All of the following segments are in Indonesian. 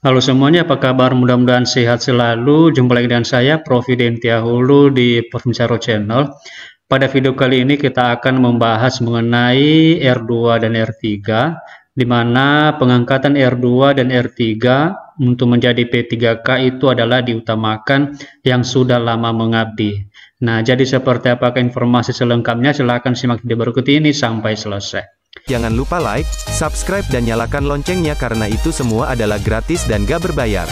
Halo semuanya, apa kabar? Mudah-mudahan sehat selalu. Jumpa lagi dengan saya, Prof. Dentia Hulu di Prof. Channel. Pada video kali ini kita akan membahas mengenai R2 dan R3, di mana pengangkatan R2 dan R3 untuk menjadi P3K itu adalah diutamakan yang sudah lama mengabdi. Nah, jadi seperti apakah informasi selengkapnya? Silahkan simak video berikut ini sampai selesai. Jangan lupa like, subscribe dan nyalakan loncengnya karena itu semua adalah gratis dan gak berbayar.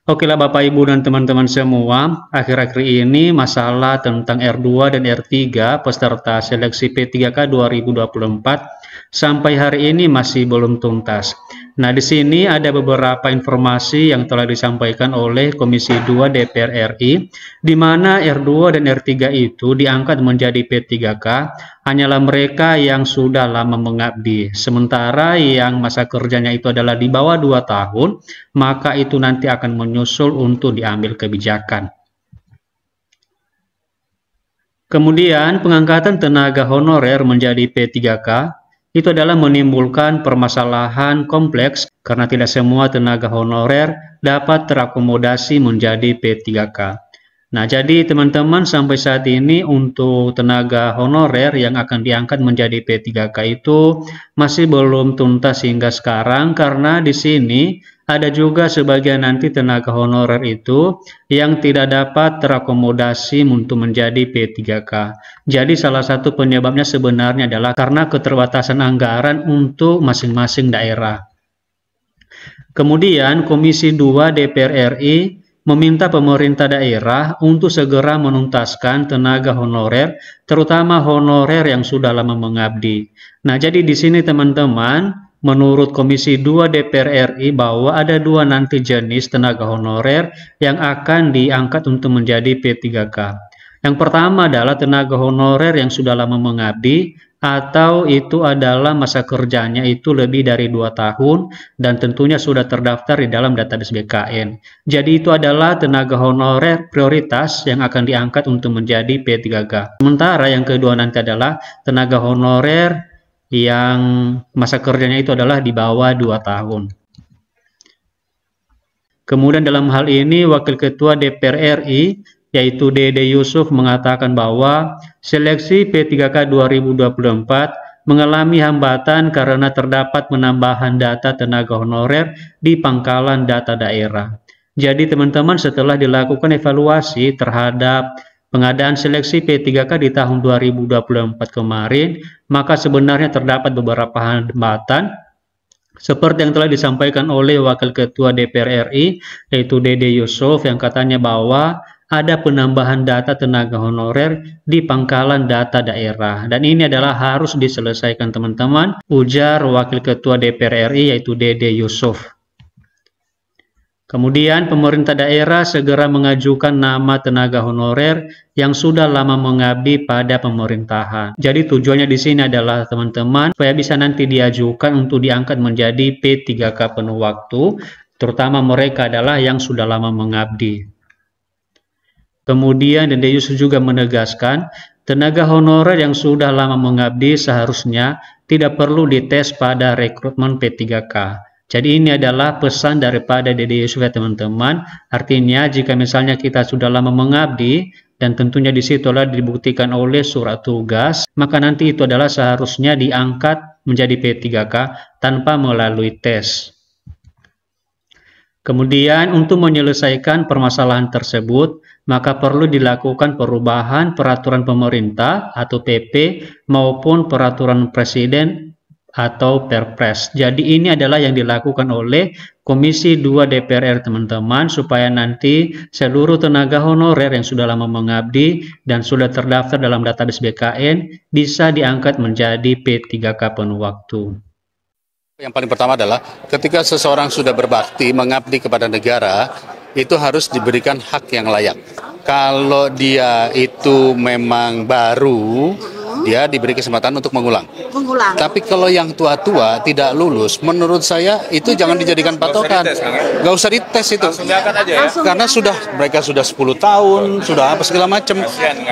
Oke lah Bapak Ibu dan teman-teman semua, akhir-akhir ini masalah tentang R2 dan R3 peserta seleksi P3K 2024 sampai hari ini masih belum tuntas. Nah, di sini ada beberapa informasi yang telah disampaikan oleh Komisi 2 DPR RI, di mana R2 dan R3 itu diangkat menjadi P3K hanyalah mereka yang sudah lama mengabdi. Sementara yang masa kerjanya itu adalah di bawah 2 tahun, maka itu nanti akan menyusul untuk diambil kebijakan. Kemudian pengangkatan tenaga honorer menjadi P3K itu adalah menimbulkan permasalahan kompleks karena tidak semua tenaga honorer dapat terakomodasi menjadi P3K. Nah, jadi teman-teman sampai saat ini untuk tenaga honorer yang akan diangkat menjadi P3K itu masih belum tuntas hingga sekarang karena di sini ada juga sebagian nanti tenaga honorer itu yang tidak dapat terakomodasi untuk menjadi P3K. Jadi salah satu penyebabnya sebenarnya adalah karena keterbatasan anggaran untuk masing-masing daerah. Kemudian Komisi 2 DPR RI meminta pemerintah daerah untuk segera menuntaskan tenaga honorer, terutama honorer yang sudah lama mengabdi. Nah, jadi di sini teman-teman, menurut Komisi 2 DPR RI bahwa ada dua nanti jenis tenaga honorer yang akan diangkat untuk menjadi P3K. Yang pertama adalah tenaga honorer yang sudah lama mengabdi, atau itu adalah masa kerjanya itu lebih dari 2 tahun dan tentunya sudah terdaftar di dalam database BKN. Jadi itu adalah tenaga honorer prioritas yang akan diangkat untuk menjadi P3K. Sementara yang kedua nanti adalah tenaga honorer yang masa kerjanya itu adalah di bawah 2 tahun. Kemudian dalam hal ini Wakil Ketua DPR RI yaitu Dede Yusuf mengatakan bahwa seleksi P3K 2024 mengalami hambatan karena terdapat penambahan data tenaga honorer di pangkalan data daerah. Jadi teman-teman, setelah dilakukan evaluasi terhadap pengadaan seleksi P3K di tahun 2024 kemarin, maka sebenarnya terdapat beberapa hambatan seperti yang telah disampaikan oleh Wakil Ketua DPR RI yaitu Dede Yusuf yang katanya bahwa ada penambahan data tenaga honorer di pangkalan data daerah dan ini adalah harus diselesaikan teman-teman, ujar Wakil Ketua DPR RI yaitu Dede Yusuf. Kemudian pemerintah daerah segera mengajukan nama tenaga honorer yang sudah lama mengabdi pada pemerintahan. Jadi tujuannya di sini adalah teman-teman supaya bisa nanti diajukan untuk diangkat menjadi P3K penuh waktu, terutama mereka adalah yang sudah lama mengabdi. Kemudian Dede Yusuf juga menegaskan, tenaga honorer yang sudah lama mengabdi seharusnya tidak perlu dites pada rekrutmen P3K. Jadi ini adalah pesan daripada Dede Yusuf ya teman-teman. Artinya jika misalnya kita sudah lama mengabdi dan tentunya di situ adalah dibuktikan oleh surat tugas, maka nanti itu adalah seharusnya diangkat menjadi P3K tanpa melalui tes. Kemudian untuk menyelesaikan permasalahan tersebut, maka perlu dilakukan perubahan peraturan pemerintah atau PP maupun peraturan presiden atau Perpres. Jadi ini adalah yang dilakukan oleh Komisi 2 DPR teman-teman supaya nanti seluruh tenaga honorer yang sudah lama mengabdi dan sudah terdaftar dalam database BKN bisa diangkat menjadi P3K penuh waktu. Yang paling pertama adalah ketika seseorang sudah berbakti mengabdi kepada negara, itu harus diberikan hak yang layak. Kalau dia itu memang baru, dia diberi kesempatan untuk mengulang. Tapi kalau yang tua-tua tidak lulus, menurut saya itu jangan dijadikan patokan. Gak usah dites itu. Karena mereka sudah 10 tahun, sudah apa segala macam.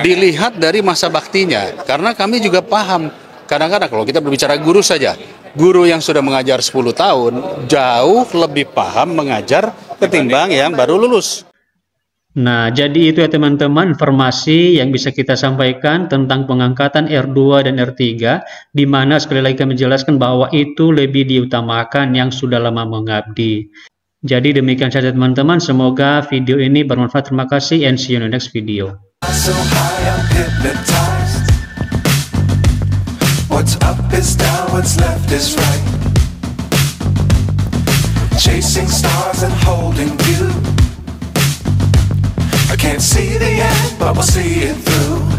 Dilihat dari masa baktinya. Karena kami juga paham, kadang-kadang kalau kita berbicara guru saja, guru yang sudah mengajar 10 tahun jauh lebih paham mengajar ketimbang yang baru lulus. Nah, jadi itu ya teman-teman informasi yang bisa kita sampaikan tentang pengangkatan R2 dan R3, di mana sekali lagi kami menjelaskan bahwa itu lebih diutamakan yang sudah lama mengabdi. Jadi demikian saja teman-teman, semoga video ini bermanfaat. Terima kasih and see you in the next video. So high, I'm hypnotized. What's up is down, what's left is right. Chasing stars and holding you. I can't see the end, but we'll see it through.